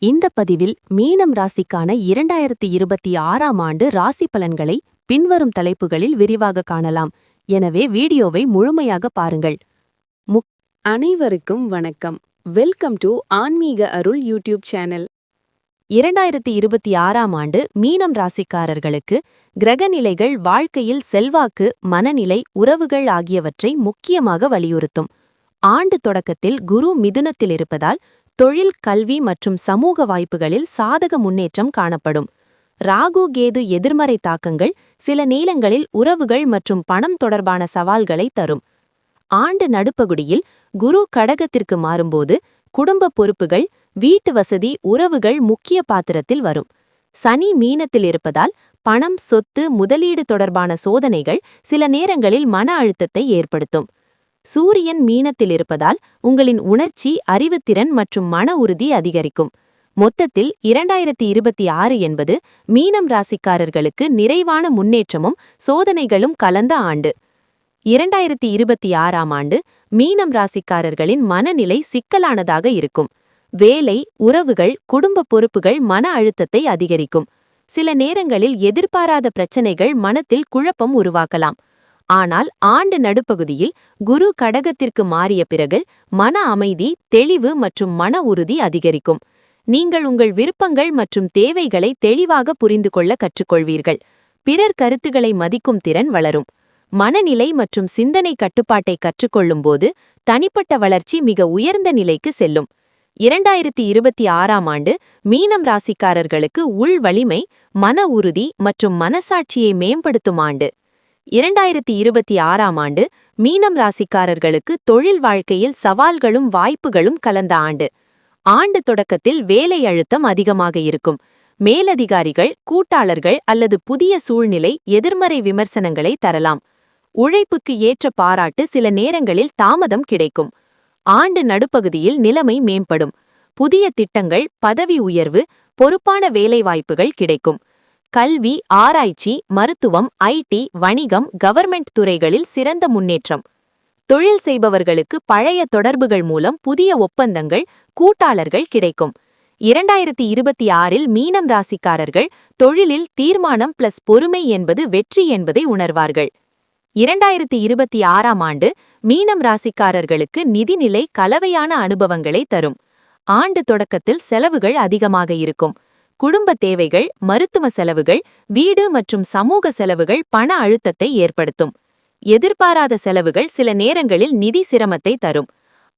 இந்த பதிவில் மீனம் ராசிக்கான 2026ஆம் ஆண்டு ராசி பலன்களை பின்வரும் தலைப்புகளில் விரிவாக காணலாம். எனவே வீடியோவை முழுமையாக பாருங்கள். அனைவருக்கும் வணக்கம். வெல்கம் டு ஆன்மீக அருள் யூடியூப் சேனல். 2026ஆம் ஆண்டு மீனம் ராசிக்காரர்களுக்கு கிரகநிலைகள் வாழ்க்கையில் செல்வாக்கு, மனநிலை, உறவுகள் ஆகியவற்றை முக்கியமாக வலியுறுத்தும். ஆண்டு தொடக்கத்தில் குரு மிதுனத்தில் இருப்பதால் தொழில், கல்வி மற்றும் சமூக வாய்ப்புகளில் சாதக முன்னேற்றம் காணப்படும். ராகு, கேது எதிர்மறை தாக்கங்கள் சில நேரங்களில் உறவுகள் மற்றும் பணம் தொடர்பான சவால்களை தரும். ஆண்டு நடுப்பகுதியில் குரு கடகத்திற்கு மாறும்போது குடும்ப பொறுப்புகள், வீட்டு வசதி, உறவுகள் முக்கிய பாத்திரத்தில் வரும். சனி மீனத்தில் இருப்பதால் பணம், சொத்து, முதலீடு தொடர்பான சோதனைகள் சில நேரங்களில் மன அழுத்தத்தை ஏற்படுத்தும். சூரியன் மீனத்தில் இருப்பதால் உங்களின் உணர்ச்சி, அறிவுத்திறன் மற்றும் மன உறுதி அதிகரிக்கும். மொத்தத்தில் 2026 என்பது மீனம் ராசிக்காரர்களுக்கு நிறைவான முன்னேற்றமும் சோதனைகளும் கலந்த ஆண்டு. 2026ஆம் ஆண்டு மீனம் ராசிக்காரர்களின் மனநிலை சிக்கலானதாக இருக்கும். வேலை, உறவுகள், குடும்ப பொறுப்புகள் மன அழுத்தத்தை அதிகரிக்கும். சில நேரங்களில் எதிர்பாராத பிரச்சனைகள் மனத்தில் குழப்பம் உருவாக்கலாம். ஆனால் ஆண்டு நடுப்பகுதியில் குரு கடகத்திற்கு மாறிய பிறகு மன அமைதி, தெளிவு மற்றும் மன உறுதி அதிகரிக்கும். நீங்கள் உங்கள் விருப்பங்கள் மற்றும் தேவைகளை தெளிவாக புரிந்து கொள்ள கற்றுக்கொள்வீர்கள். பிறர் கருத்துக்களை மதிக்கும் திறன் வளரும். மனநிலை மற்றும் சிந்தனை கட்டுப்பாட்டை கற்றுக்கொள்ளும்போது தனிப்பட்ட வளர்ச்சி மிக உயர்ந்த நிலைக்கு செல்லும். 2026ஆம் ஆண்டு மீனம் ராசிக்காரர்களுக்கு உள் வலிமை, மன உறுதி மற்றும் மனசாட்சியை மேம்படுத்தும் ஆண்டு. 2026ஆம் ஆண்டு மீனம் ராசிக்காரர்களுக்கு தொழில் வாழ்க்கையில் சவால்களும் வாய்ப்புகளும் கலந்த ஆண்டு. ஆண்டு தொடக்கத்தில் வேலை அழுத்தம் அதிகமாக இருக்கும். மேலதிகாரிகள், கூட்டாளர்கள் அல்லது புதிய சூழ்நிலை எதிர்மறை விமர்சனங்களை தரலாம். உழைப்புக்கு ஏற்ற பாராட்டு சில நேரங்களில் தாமதம் கிடைக்கும். ஆண்டு நடுப்பகுதியில் நிலைமை மேம்படும். புதிய திட்டங்கள், பதவி உயர்வு, பொறுப்பான வேலைவாய்ப்புகள் கிடைக்கும். கல்வி, ஆராய்ச்சி, மருத்துவம், ஐடி, வணிகம், கவர்மெண்ட் துறைகளில் சிறந்த முன்னேற்றம். தொழில் செய்பவர்களுக்கு பழைய தொடர்புகள் மூலம் புதிய ஒப்பந்தங்கள், கூட்டாளர்கள் கிடைக்கும். 2026இல் மீனம் ராசிக்காரர்கள் தொழிலில் தீர்மானம் பிளஸ் பொறுமை என்பது வெற்றி என்பதை உணர்வார்கள். 2026ஆம் ஆண்டு மீனம் ராசிக்காரர்களுக்கு நிதிநிலை கலவையான அனுபவங்களை தரும். ஆண்டு தொடக்கத்தில் செலவுகள் அதிகமாக இருக்கும். குடும்ப தேவைகள், மருத்துவ செலவுகள், வீடு மற்றும் சமூக செலவுகள் பண அழுத்தத்தை ஏற்படுத்தும். எதிர்பாராத செலவுகள் சில நேரங்களில் நிதி சிரமத்தை தரும்.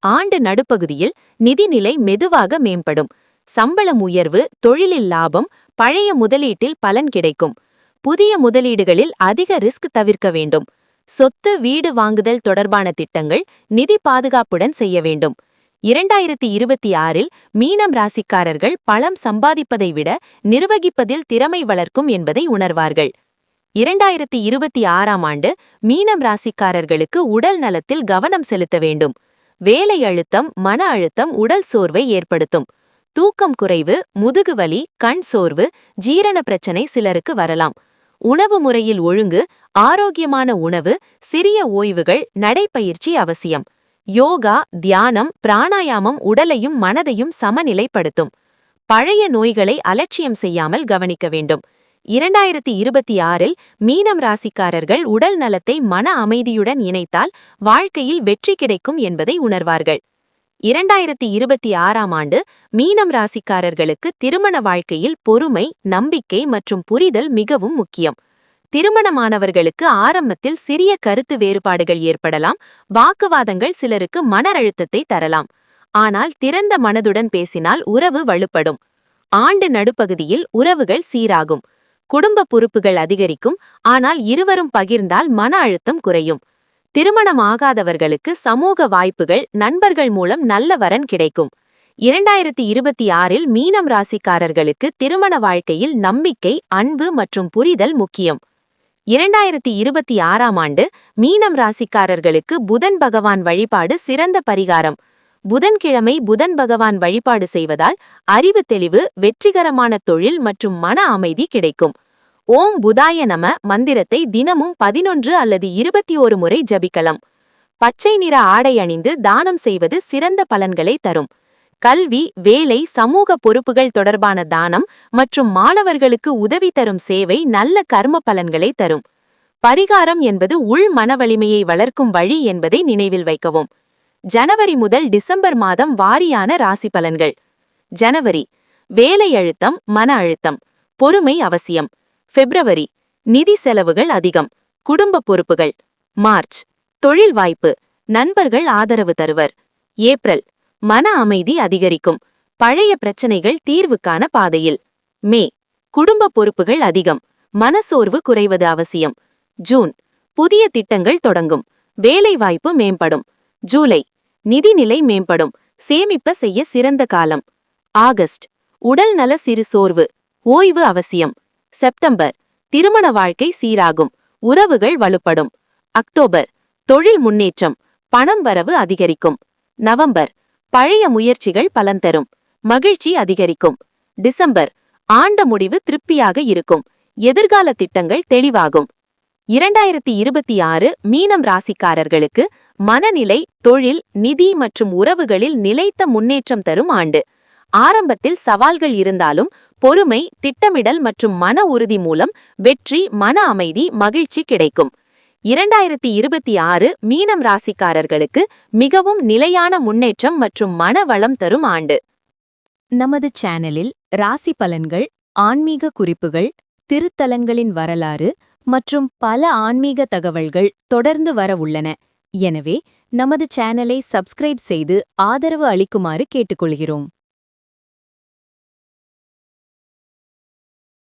ஆண்டு நடுப்பகுதியில் நிதிநிலை மெதுவாக மேம்படும். சம்பளம் உயர்வு, தொழிலில் லாபம், பழைய முதலீட்டில் பலன் கிடைக்கும். புதிய முதலீடுகளில் அதிக ரிஸ்க் தவிர்க்க வேண்டும். சொத்து, வீடு வாங்குதல் தொடர்பான திட்டங்கள் நிதி பாதுகாப்புடன் செய்ய வேண்டும். 2026இல் மீனம் ராசிக்காரர்கள் பணம் சம்பாதிப்பதை விட நிர்வகிப்பதில் திறமை வளர்க்கும் என்பதை உணர்வார்கள். 2026ஆம் ஆண்டு மீனம் ராசிக்காரர்களுக்கு உடல் நலத்தில் கவனம் செலுத்த வேண்டும். வேலை அழுத்தம், மன அழுத்தம் உடல் சோர்வை ஏற்படுத்தும். தூக்கம் குறைவு, முதுகுவலி, கண் சோர்வு, ஜீரண பிரச்சனை சிலருக்கு வரலாம். உணவு முறையில் ஒழுங்கு, ஆரோக்கியமான உணவு, சிறிய ஓய்வுகள், நடைப்பயிற்சி அவசியம். யோகா, தியானம், பிராணாயாமம் உடலையும் மனதையும் சமநிலைப்படுத்தும். பழைய நோய்களை அலட்சியம் செய்யாமல் கவனிக்க வேண்டும். 2026இல் மீனம் ராசிக்காரர்கள் உடல் நலத்தை மன அமைதியுடன் இணைத்தால் வாழ்க்கையில் வெற்றி கிடைக்கும் என்பதை உணர்வார்கள். 2026ஆம் ஆண்டு மீனம் ராசிக்காரர்களுக்கு திருமண வாழ்க்கையில் பொறுமை, நம்பிக்கை மற்றும் புரிதல் மிகவும் முக்கியம். திருமணமானவர்களுக்கு ஆரம்பத்தில் சிறிய கருத்து வேறுபாடுகள் ஏற்படலாம். வாக்குவாதங்கள் சிலருக்கு மன அழுத்தத்தை தரலாம். ஆனால் திறந்த மனதுடன் பேசினால் உறவு வலுப்படும். ஆண்டு நடுப்பகுதியில் உறவுகள் சீராகும். குடும்ப பொறுப்புகள் அதிகரிக்கும். ஆனால் இருவரும் பகிர்ந்தால் மன அழுத்தம் குறையும். திருமணம் ஆகாதவர்களுக்கு சமூக வாய்ப்புகள், நண்பர்கள் மூலம் நல்ல வரன் கிடைக்கும். 2026இல் மீனம் ராசிக்காரர்களுக்கு திருமண வாழ்க்கையில் நம்பிக்கை, அன்பு மற்றும் புரிதல் முக்கியம். 2026ஆம் ஆண்டு மீனம் ராசிக்காரர்களுக்கு புதன் பகவான் வழிபாடு சிறந்த பரிகாரம். புதன்கிழமை புதன் பகவான் வழிபாடு செய்வதால் அறிவு தெளிவு, வெற்றிகரமான தொழில் மற்றும் மன அமைதி கிடைக்கும். ஓம் புதாய நம மந்திரத்தை தினமும் 11 அல்லது 21 முறை ஜபிக்கலாம். பச்சை நிற ஆடை அணிந்து தானம் செய்வது சிறந்த பலன்களை தரும். கல்வி, வேலை, சமூக பொறுப்புகள் தொடர்பான தானம் மற்றும் மாணவர்களுக்கு உதவி தரும் சேவை நல்ல கர்ம பலன்களை தரும். பரிகாரம் என்பது உள் மனவலிமையை வளர்க்கும் வழி என்பதை நினைவில் வைக்கவும். ஜனவரி முதல் டிசம்பர் மாதம் வாரியான ராசி பலன்கள். ஜனவரி, வேலை அழுத்தம், மன அழுத்தம், பொறுமை அவசியம். பிப்ரவரி, நிதி செலவுகள் அதிகம், குடும்ப பொறுப்புகள். மார்ச், தொழில் வாய்ப்பு, நண்பர்கள் ஆதரவு தருவர். ஏப்ரல், மன அமைதி அதிகரிக்கும், பழைய பிரச்சனைகள் தீர்வுக்கான பாதையில். மே, குடும்ப பொறுப்புகள் அதிகம், மனசோர்வு குறைவது அவசியம். ஜூன், புதிய திட்டங்கள் தொடங்கும், வேலைவாய்ப்பு மேம்படும். ஜூலை, நிதிநிலை மேம்படும், சேமிப்ப செய்ய சிறந்த காலம். ஆகஸ்ட், உடல் நல சிறு சோர்வு, ஓய்வு அவசியம். செப்டம்பர், திருமண வாழ்க்கை சீராகும், உறவுகள் வலுப்படும். அக்டோபர், தொழில் முன்னேற்றம், பணம் வரவு அதிகரிக்கும். நவம்பர், பழைய முயற்சிகள் பலன் தரும், மகிழ்ச்சி அதிகரிக்கும். டிசம்பர், ஆண்ட முடிவு திருப்தியாக இருக்கும், எதிர்கால திட்டங்கள் தெளிவாகும். 2026 மீனம் ராசிக்காரர்களுக்கு மனநிலை, தொழில், நிதி மற்றும் உறவுகளில் நிலைத்த முன்னேற்றம் தரும் ஆண்டு. ஆரம்பத்தில் சவால்கள் இருந்தாலும் பொறுமை, திட்டமிடல் மற்றும் மன உறுதி மூலம் வெற்றி, மன அமைதி, மகிழ்ச்சி கிடைக்கும். 2026 மீனம் ராசிக்காரர்களுக்கு மிகவும் நிலையான முன்னேற்றம் மற்றும் மன வளம் தரும் ஆண்டு. நமது சேனலில் ராசி பலன்கள், ஆன்மீக குறிப்புகள், திருத்தலங்களின் வரலாறு மற்றும் பல ஆன்மீக தகவல்கள் தொடர்ந்து வர உள்ளன. எனவே நமது சேனலை சப்ஸ்கிரைப் செய்து ஆதரவு அளிக்குமாறு கேட்டுக்கொள்கிறோம்.